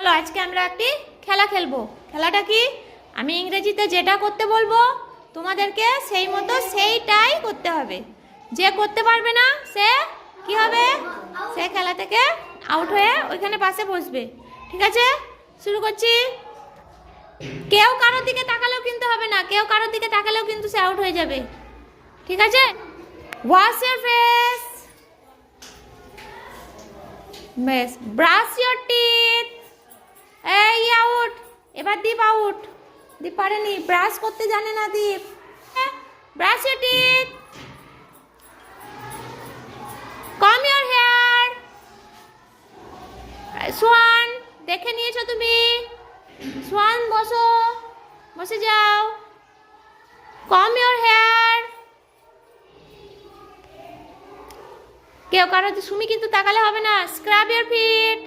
চলো আজকে আমরা একটি খেলা খেলবো। খেলাটা কি? আমি ইংরেজিতে যেটা করতে বলবো তোমাদেরকে সেই মতো সেইটাই করতে হবে। যে করতে পারবে না সে কি হবে? সে খেলা থেকে আউট হয়ে ওইখানে পাশে বসবে। ঠিক আছে, শুরু করছি। কেউ কারোর দিকে তাকালেও কিন্তু হবে না, কেউ কারোর দিকে তাকালেও কিন্তু সে আউট হয়ে যাবে। ঠিক আছে, ওয়াশ ইউর ফেস, বেশ, ব্রাশ ইউর টিথ। এই আউট। এবার দীপ আউট। দীপ পারেনি, ব্রাশ করতে জানে না Deep. Brush your teeth, comb your hair. সোয়ান, দেখে নিয়েছো তুমি? সোয়ান বসো, বসে যাও। Comb your hair. কেউ কারো সুমি কিন্তু তাকালে হবে না। Scrub your feet.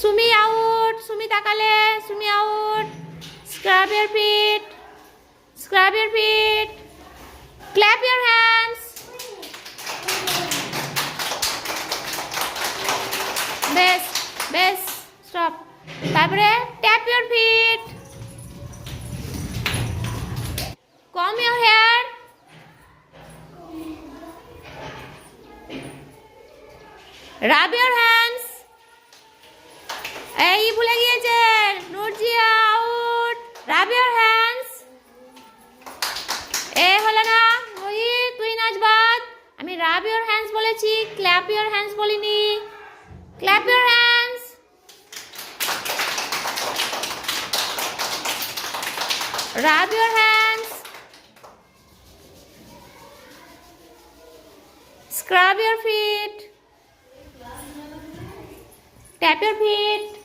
Sumi out, Sumi তাকালে, Sumi out. Scrub your feet, scrub your feet. Clap your hands. বেশ বেশ, স্টপ। তারপরে tap your feet, comb your hair, rub your hands. এই ভুলে গিয়েছে, Nurjiya out. Rub your hands. এ হলো না, ওই তুই নাচ বাদ। আমি রাব ইউর হ্যান্ডস বলেছি, ক্ল্যাপ ইউর হ্যান্ডস বলিনি। Clap your hands, rub your hands, scrub your feet, tap your feet.